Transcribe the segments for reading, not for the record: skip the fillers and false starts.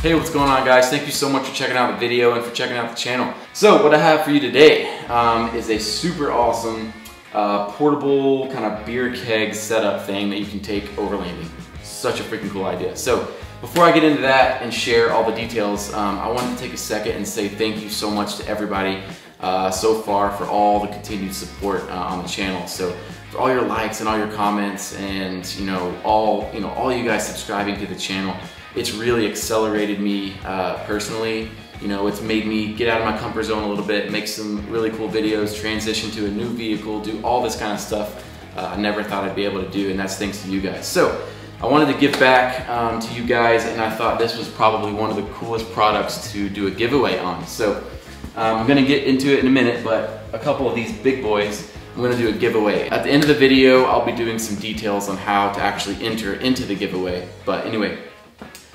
Hey, what's going on, guys? Thank you so much for checking out the video and for checking out the channel. So what I have for you today is a super awesome portable kind of beer keg setup thing that you can take overlanding. Such a freaking cool idea. So before I get into that and share all the details, I wanted to take a second and say thank you so much to everybody so far for all the continued support on the channel. So for all your likes and all your comments and all you guys subscribing to the channel, it's really accelerated me personally. It's made me get out of my comfort zone a little bit, make some really cool videos, transition to a new vehicle, do all this kind of stuff I never thought I'd be able to do, and that's thanks to you guys. So I wanted to give back to you guys, and I thought this was probably one of the coolest products to do a giveaway on. So I'm gonna get into it in a minute, but a couple of these big boys, I'm gonna do a giveaway. At the end of the video, I'll be doing some details on how to actually enter into the giveaway. But anyway,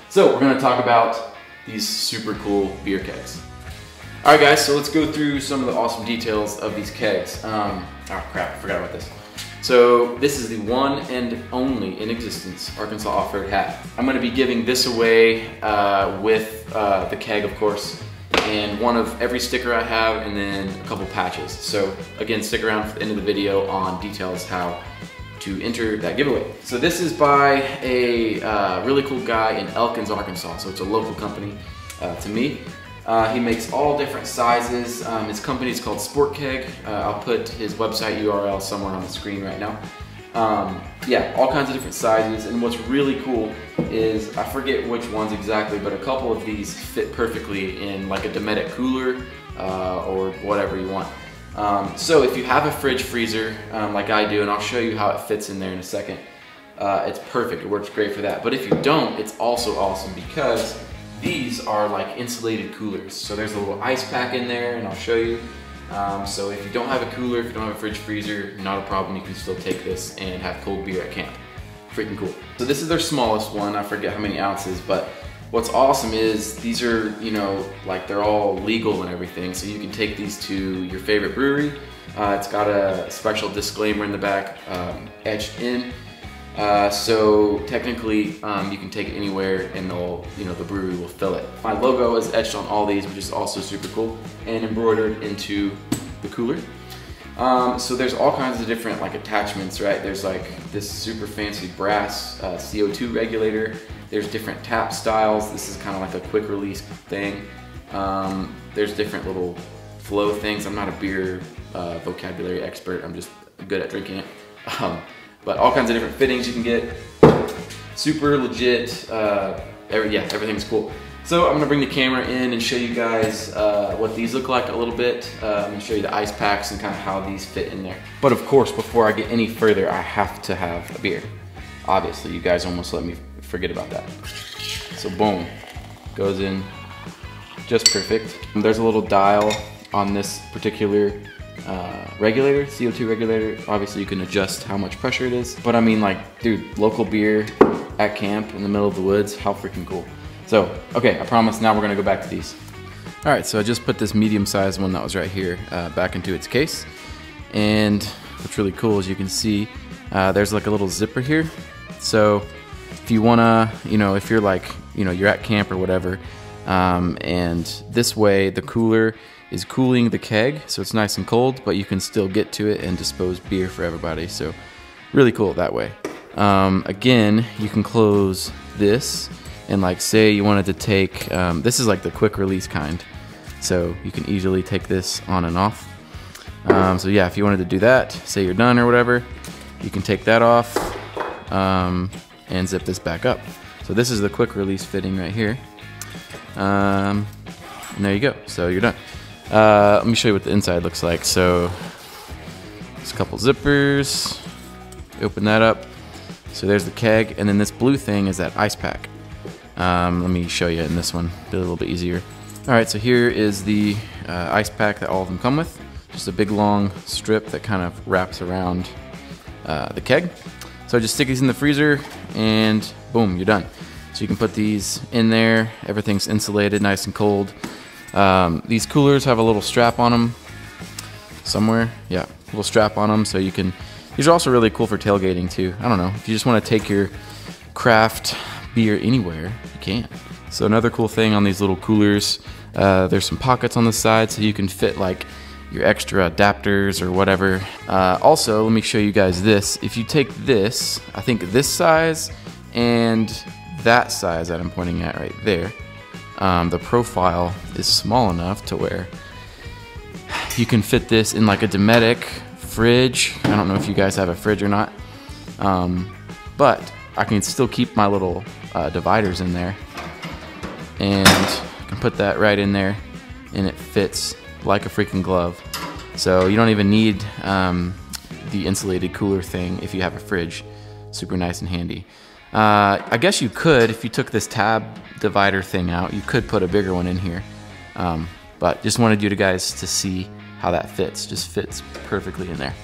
so we're gonna talk about these super cool beer kegs. All right, guys, so let's go through some of the awesome details of these kegs. Oh crap, I forgot about this. So this is the one and only in existence Arkansas Off-Road hat. I'm gonna be giving this away with the keg, of course, and one of every sticker I have, and then a couple patches. So again, stick around for the end of the video on details how to enter that giveaway. So this is by a really cool guy in Elkins, Arkansas. So it's a local company to me. He makes all different sizes. His company is called Sport Keg. I'll put his website URL somewhere on the screen right now. Yeah, all kinds of different sizes. And what's really cool is, I forget which ones exactly, but a couple of these fit perfectly in like a Dometic cooler or whatever you want. So if you have a fridge freezer like I do, and I'll show you how it fits in there in a second, it's perfect, it works great for that. But if you don't, it's also awesome because these are like insulated coolers. So there's a little ice pack in there, and I'll show you. So if you don't have a cooler, if you don't have a fridge freezer, not a problem, you can still take this and have cold beer at camp. Freaking cool. So this is their smallest one, I forget how many ounces, but what's awesome is these are, like they're all legal and everything, so you can take these to your favorite brewery. It's got a special disclaimer in the back, etched in. So technically, you can take it anywhere and they'll, the brewery will fill it. My logo is etched on all these, which is also super cool, and embroidered into the cooler. So there's all kinds of different like attachments, right? There's like this super fancy brass CO2 regulator. There's different tap styles. This is kind of like a quick release thing. There's different little flow things. I'm not a beer vocabulary expert. I'm just good at drinking it. But all kinds of different fittings you can get. Super legit. Everything's cool. So I'm gonna bring the camera in and show you guys what these look like a little bit. I'm gonna show you the ice packs and kind of how these fit in there. But of course, before I get any further, I have to have a beer. Obviously, you guys almost let me forget about that. So boom, goes in just perfect. There's a little dial on this particular regulator, CO2 regulator. Obviously you can adjust how much pressure it is, but I mean, like, dude, local beer at camp in the middle of the woods, how freaking cool. So, okay, I promise now we're gonna go back to these. All right, so I just put this medium-sized one that was right here back into its case. And what's really cool is you can see there's like a little zipper here. So if you wanna, if you're like, you're at camp or whatever, and this way the cooler is cooling the keg, so it's nice and cold, but you can still get to it and dispose beer for everybody. So really cool that way. Again, you can close this, and like say you wanted to take, this is like the quick release kind, so you can easily take this on and off. So yeah, if you wanted to do that, say you're done or whatever, you can take that off and zip this back up. So this is the quick release fitting right here. And there you go, so you're done. Let me show you what the inside looks like. So there's a couple zippers, open that up. So there's the keg, and then this blue thing is that ice pack. Let me show you in this one, be a little bit easier. All right, so here is the ice pack that all of them come with. Just a big long strip that kind of wraps around the keg. So just stick these in the freezer and boom, you're done. So you can put these in there, everything's insulated, nice and cold. These coolers have a little strap on them somewhere. Yeah, a little strap on them, so you can, these are also really cool for tailgating too. I don't know, if you just want to take your craft beer anywhere, you can. So another cool thing on these little coolers, there's some pockets on the side so you can fit like your extra adapters or whatever. Also, let me show you guys this. If you take this, I think this size and that size that I'm pointing at right there, the profile is small enough to where you can fit this in like a Dometic fridge. I don't know if you guys have a fridge or not, but I can still keep my little dividers in there, and I can put that right in there and it fits like a freaking glove. So you don't even need the insulated cooler thing if you have a fridge. Super nice and handy. I guess you could, if you took this tab divider thing out, you could put a bigger one in here. But just wanted you guys to see how that fits. Just fits perfectly in there.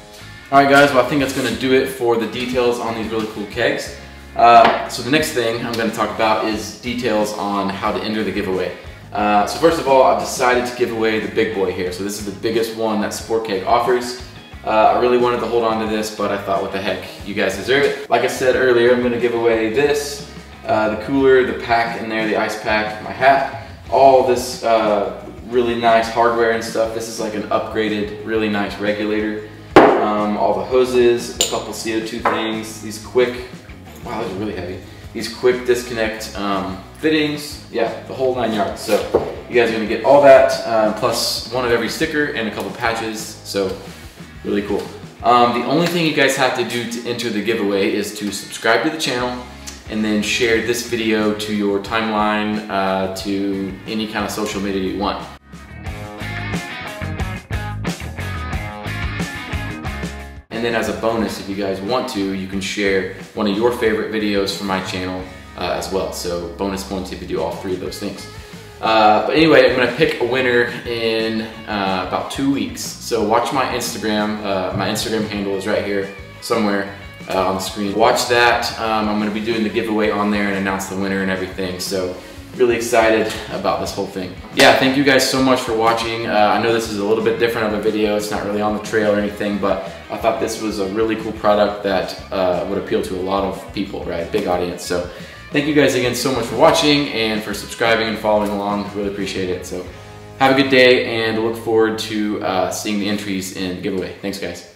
Alright guys, well I think that's going to do it for the details on these really cool kegs. So the next thing I'm going to talk about is details on how to enter the giveaway. So first of all, I've decided to give away the big boy here. So this is the biggest one that Sport Keg offers. I really wanted to hold on to this, but I thought, what the heck, you guys deserve it. Like I said earlier, I'm going to give away this, the cooler, the pack in there, the ice pack, my hat, all this really nice hardware and stuff. This is like an upgraded, really nice regulator. All the hoses, a couple CO2 things, these quick, wow, those are really heavy. These quick disconnect fittings, yeah, the whole 9 yards. So you guys are gonna get all that, plus one of every sticker and a couple patches, so really cool. The only thing you guys have to do to enter the giveaway is to subscribe to the channel and then share this video to your timeline, to any kind of social media you want. And then as a bonus, if you guys want to, you can share one of your favorite videos from my channel as well. So bonus points if you do all 3 of those things. But anyway, I'm gonna pick a winner in about 2 weeks. So watch my Instagram. My Instagram handle is right here somewhere on the screen. Watch that. I'm gonna be doing the giveaway on there and announce the winner and everything. So really excited about this whole thing. Yeah, thank you guys so much for watching. I know this is a little bit different of a video. It's not really on the trail or anything, but I thought this was a really cool product that would appeal to a lot of people, right? Big audience. So thank you guys again so much for watching and for subscribing and following along. Really appreciate it. So have a good day and look forward to seeing the entries in the giveaway. Thanks guys.